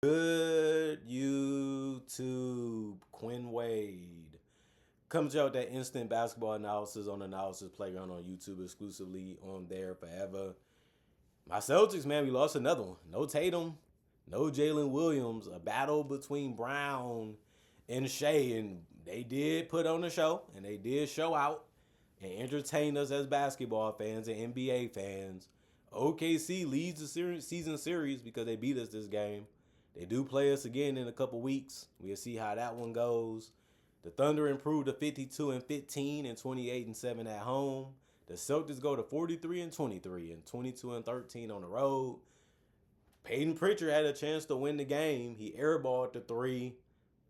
Good YouTube, Quinn Wade. Comes out with that instant basketball analysis on Analysis Playground on YouTube exclusively on there forever. My Celtics, man, we lost another one. No Tatum, no Jalen Williams. A battle between Brown and Shai, and they did put on a show, and they did show out and entertain us as basketball fans and NBA fans. OKC leads the season series because they beat us this game. They do play us again in a couple weeks. We'll see how that one goes. The Thunder improved to 52-15 and 28-7 at home. The Celtics go to 43-23 and 22-13 on the road. Peyton Pritchard had a chance to win the game. He airballed the three,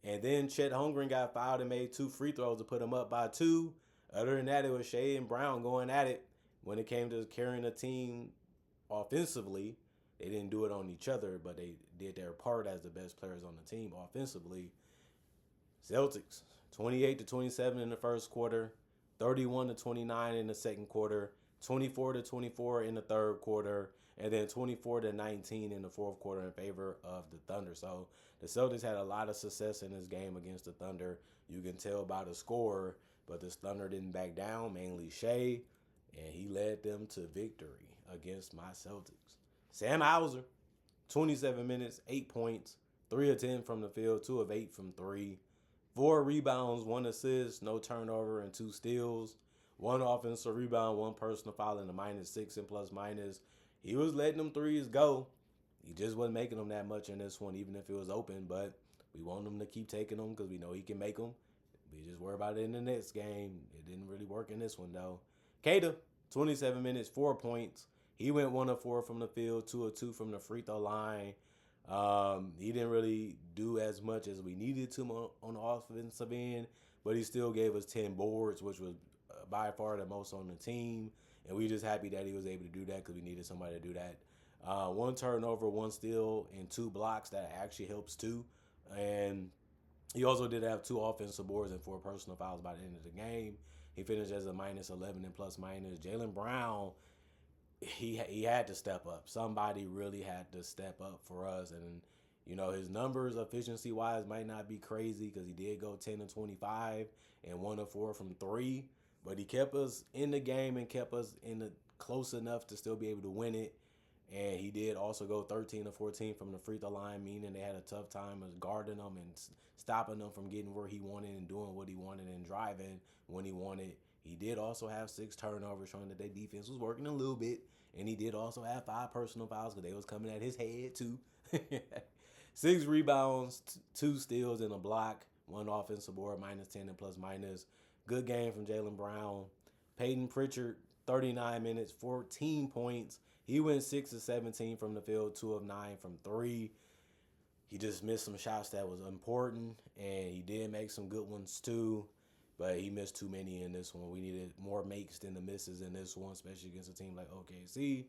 and then Chet Holmgren got fouled and made two free throws to put him up by two. Other than that, it was Shai and Brown going at it when it came to carrying the team offensively. They didn't do it on each other, but they did their part as the best players on the team offensively. Celtics, 28-27 in the first quarter, 31-29 in the second quarter, 24-24 in the third quarter, and then 24-19 in the fourth quarter in favor of the Thunder. So the Celtics had a lot of success in this game against the Thunder. You can tell by the score, but the Thunder didn't back down, mainly Shai, and he led them to victory against my Celtics. Sam Hauser, 27 minutes, 8 points, 3 of 10 from the field, 2 of 8 from 3. 4 rebounds, 1 assist, no turnover, and 2 steals. 1 offensive rebound, 1 personal foul, and a -6 and plus minus. He was letting them threes go. He just wasn't making them that much in this one, even if it was open. But we want him to keep taking them because we know he can make them. We just worry about it in the next game. It didn't really work in this one, though. Kata, 27 minutes, 4 points. He went 1 of 4 from the field, 2 of 2 from the free throw line. He didn't really do as much as we needed to on the offensive end, but he still gave us 10 boards, which was by far the most on the team. And we just happy that he was able to do that because we needed somebody to do that. 1 turnover, 1 steal, and 2 blocks. That actually helps too. And he also did have 2 offensive boards and 4 personal fouls by the end of the game. He finished as a -11 and plus minus. Jalen Brown, he had to step up. Somebody really had to step up for us. And, you know, his numbers efficiency-wise might not be crazy because he did go 10 of 25 and 1 of 4 from 3. But he kept us in the game and kept us in the close enough to still be able to win it. And he did also go 13 of 14 from the free throw line, meaning they had a tough time of guarding them and stopping them from getting where he wanted and doing what he wanted and driving when he wanted. He did also have 6 turnovers, showing that their defense was working a little bit. And he did also have 5 personal fouls because they was coming at his head too. 6 rebounds, 2 steals, and a block. 1 offensive board, -10 and plus minus. Good game from Jalen Brown. Peyton Pritchard, 39 minutes, 14 points. He went 6 of 17 from the field, 2 of 9 from 3. He just missed some shots that was important, and he did make some good ones too. But he missed too many in this one. We needed more makes than the misses in this one, especially against a team like OKC,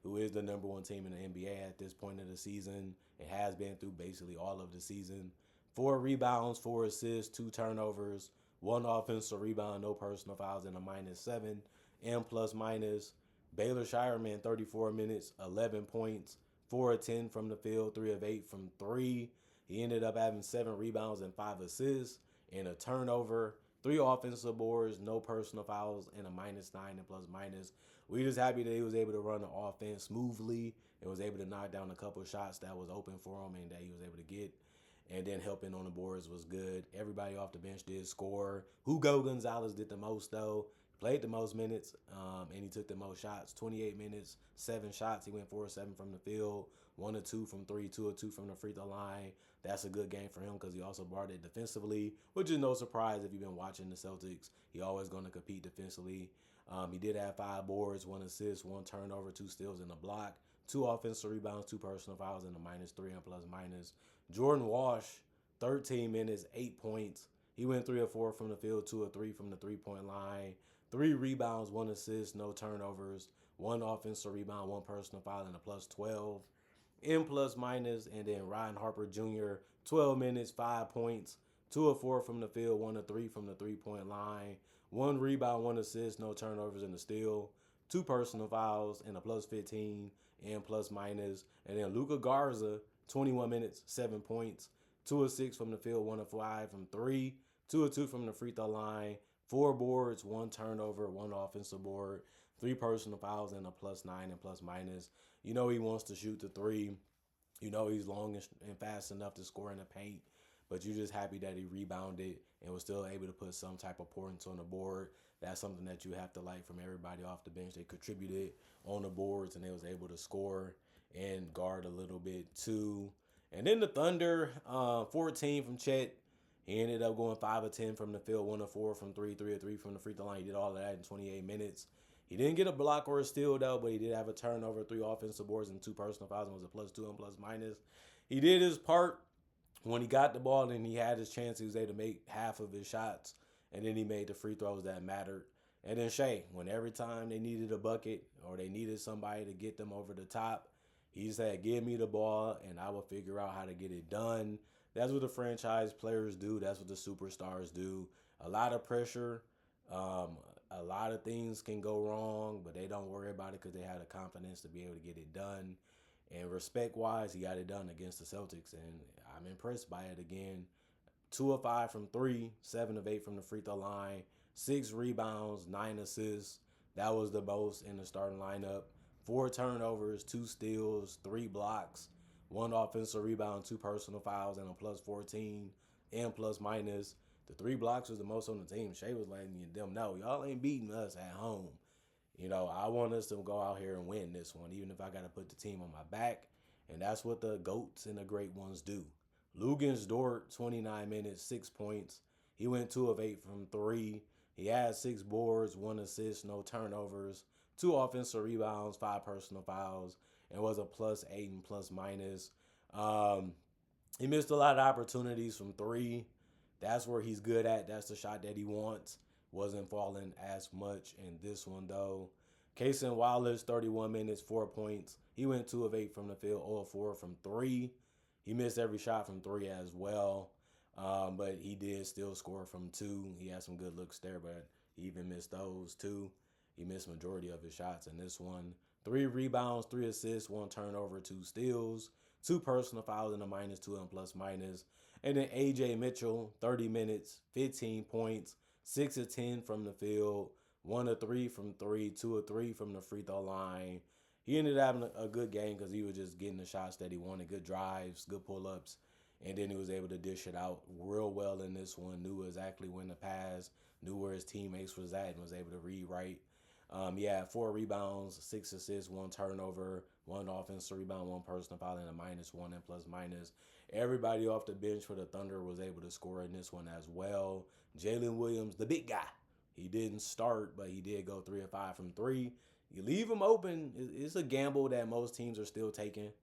who is the number 1 team in the NBA at this point of the season. It has been through basically all of the season. 4 rebounds, 4 assists, 2 turnovers, 1 offensive rebound, no personal fouls, and a -7 and plus minus. Baylor Shireman, 34 minutes, 11 points, 4 of 10 from the field, 3 of 8 from 3. He ended up having 7 rebounds and 5 assists and a turnover. 3 offensive boards, no personal fouls, and a -9 and plus minus. We just happy that he was able to run the offense smoothly and was able to knock down a couple of shots that was open for him and that he was able to get. And then helping on the boards was good. Everybody off the bench did score. Hugo Gonzalez did the most, though. Played the most minutes, and he took the most shots. 28 minutes, 7 shots. He went 4 of 7 from the field, 1 of 2 from 3, 2 of 2 from the free throw line. That's a good game for him because he also brought it defensively, which is no surprise if you've been watching the Celtics. He always going to compete defensively. He did have 5 boards, 1 assist, 1 turnover, 2 steals, and a block. 2 offensive rebounds, 2 personal fouls, and a -3 and plus minus. Jordan Walsh, 13 minutes, 8 points. He went 3 of 4 from the field, 2 of 3 from the three-point line. 3 rebounds, 1 assist, no turnovers, 1 offensive rebound, 1 personal foul, and a +12. In plus minus, and then Ryan Harper Jr., 12 minutes, 5 points, 2 of 4 from the field, 1 of 3 from the three-point line, 1 rebound, 1 assist, no turnovers, and a steal, 2 personal fouls, and a +15 and plus minus. And then Luka Garza, 21 minutes, 7 points, 2 of 6 from the field, 1 of 5 from 3, 2 of 2 from the free throw line, 4 boards, 1 turnover, 1 offensive board, 3 personal fouls, and a +9 and plus minus. You know he wants to shoot the 3. You know he's long and fast enough to score in the paint, but you're just happy that he rebounded and was still able to put some type of points on the board. That's something that you have to like from everybody off the bench. They contributed on the boards and they was able to score and guard a little bit too. And then the Thunder, 14 from Chet. He ended up going 5 of 10 from the field, 1 of 4 from 3, 3 of 3 from the free throw line. He did all of that in 28 minutes. He didn't get a block or a steal, though, but he did have a turnover, 3 offensive boards, and 2 personal fouls, and was a +2 and plus minus. He did his part when he got the ball and he had his chance. He was able to make half of his shots, and then he made the free throws that mattered. And then Shai, when every time they needed a bucket or they needed somebody to get them over the top, he said, give me the ball, and I will figure out how to get it done. That's what the franchise players do. That's what the superstars do. A lot of pressure. A lot of things can go wrong, but they don't worry about it because they have the confidence to be able to get it done. And respect-wise, he got it done against the Celtics, and I'm impressed by it again. 2 of 5 from 3, 7 of 8 from the free throw line, 6 rebounds, 9 assists. That was the most in the starting lineup. 4 turnovers, 2 steals, 3 blocks, 1 offensive rebound, 2 personal fouls, and a +14 and plus minus. The 3 blocks was the most on the team. Shai was letting them know, y'all ain't beating us at home. You know, I want us to go out here and win this one, even if I got to put the team on my back. And that's what the GOATs and the great ones do. Lugens Dort, 29 minutes, 6 points. He went 2 of 8 from 3. He had 6 boards, 1 assist, no turnovers, 2 offensive rebounds, 5 personal fouls, and was a +8 and plus minus. He missed a lot of opportunities from 3. That's where he's good at. That's the shot that he wants. Wasn't falling as much in this one, though. Cason Wallace, 31 minutes, 4 points. He went 2 of 8 from the field, 0 of 4 from 3. He missed every shot from 3 as well, but he did still score from 2. He had some good looks there, but he even missed those, too. He missed majority of his shots in this one. 3 rebounds, 3 assists, 1 turnover, 2 steals, 2 personal fouls, and a -2 and plus minus. And then A.J. Mitchell, 30 minutes, 15 points, 6 of 10 from the field, 1 of 3 from 3, 2 of 3 from the free throw line. He ended up having a good game because he was just getting the shots that he wanted, good drives, good pull-ups, and then he was able to dish it out real well in this one, knew exactly when to pass, knew where his teammates was at, and was able to read right. He had 4 rebounds, 6 assists, 1 turnover, 1 offensive rebound, 1 personal foul, and a -1 and plus minus. Everybody off the bench for the Thunder was able to score in this one as well. Jalen Williams, the big guy, he didn't start, but he did go 3 of 5 from 3. You leave him open, it's a gamble that most teams are still taking,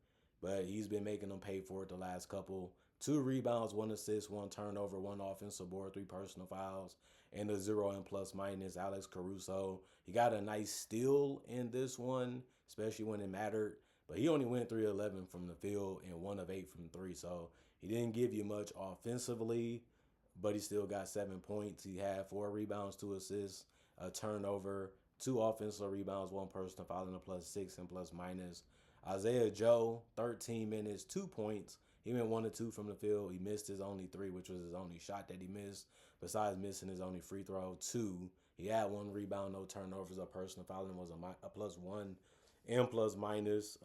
but he's been making them pay for it the last couple. 2 rebounds, 1 assist, 1 turnover, 1 offensive board, 3 personal fouls, and a 0 and plus minus. Alex Caruso, he got a nice steal in this one, especially when it mattered, but he only went 3 of 11 from the field and 1 of 8 from 3, so he didn't give you much offensively, but he still got 7 points. He had 4 rebounds, 2 assists, a turnover, 2 offensive rebounds, 1 personal foul, and a +6 and plus minus. Isaiah Joe, 13 minutes, 2 points. He went 1 of 2 from the field. He missed his only 3, which was his only shot that he missed, besides missing his only free throw, 2. He had 1 rebound, no turnovers, a personal foul, and was a +1 and plus minus.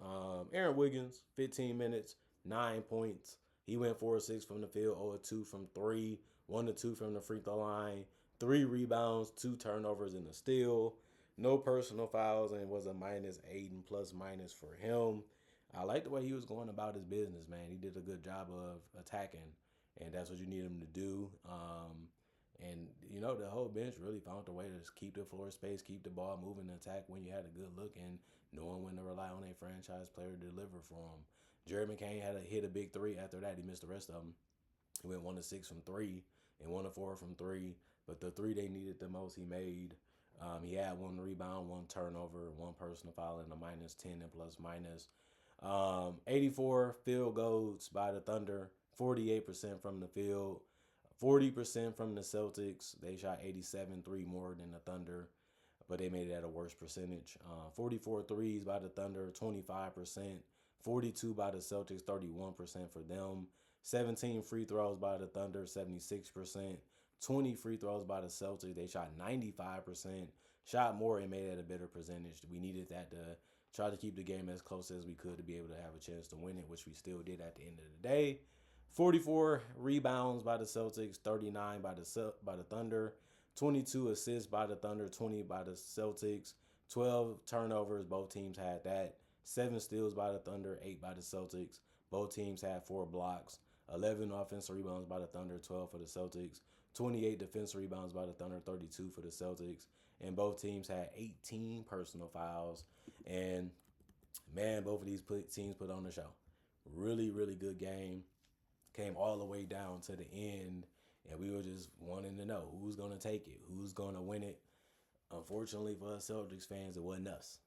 Aaron Wiggins, 15 minutes, 9 points. He went 4 of 6 from the field, 0 of 2 from 3, 1 of 2 from the free throw line, 3 rebounds, 2 turnovers, and a steal. No personal fouls, and was a -8 and plus minus for him. I like the way he was going about his business, man. He did a good job of attacking, and that's what you need him to do. And, you know, the whole bench really found a way to keep the floor space, keep the ball moving, attack when you had a good look, and knowing when to rely on a franchise player to deliver for him. Jared McCain had to hit a big 3. After that, he missed the rest of them. He went 1 of 6 from 3 and 1 of 4 from 3. But the 3 they needed the most, he made. He had 1 rebound, 1 turnover, 1 personal foul, and a -10 and plus minus. 84 field goals by the Thunder, 48% from the field, 40% from the Celtics. They shot 87, 3 more than the Thunder, but they made it at a worse percentage. 44 threes by the Thunder, 25%. 42 by the Celtics, 31% for them. 17 free throws by the Thunder, 76%. 20 free throws by the Celtics. They shot 95%. Shot more and made it a better percentage. We needed that to try to keep the game as close as we could to be able to have a chance to win it, which we still did at the end of the day. 44 rebounds by the Celtics, 39 by the Thunder. 22 assists by the Thunder, 20 by the Celtics. 12 turnovers, both teams had that. 7 steals by the Thunder, 8 by the Celtics. Both teams had 4 blocks. 11 offensive rebounds by the Thunder, 12 for the Celtics. 28 defensive rebounds by the Thunder, 32 for the Celtics. And both teams had 18 personal fouls. And, man, both of these teams put on the show. Really, really good game. Came all the way down to the end. And we were just wanting to know who's going to take it, who's going to win it. Unfortunately for us Celtics fans, it wasn't us.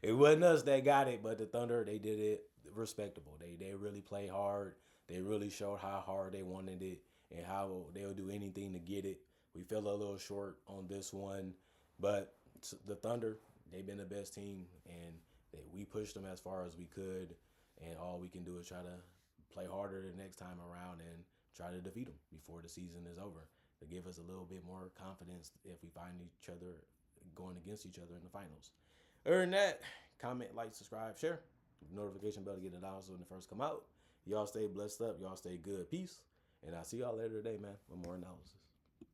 It wasn't us that got it, but the Thunder, they did it respectable. They really played hard. They really showed how hard they wanted it and how they'll do anything to get it. We fell a little short on this one, but the Thunder, they've been the best team, and we pushed them as far as we could, and all we can do is try to play harder the next time around and try to defeat them before the season is over to give us a little bit more confidence if we find each other going against each other in the finals. Other than that, comment, like, subscribe, share. Notification bell to get it out so when it first come out. Y'all stay blessed up. Y'all stay good. Peace. And I'll see y'all later today, man, with more analysis.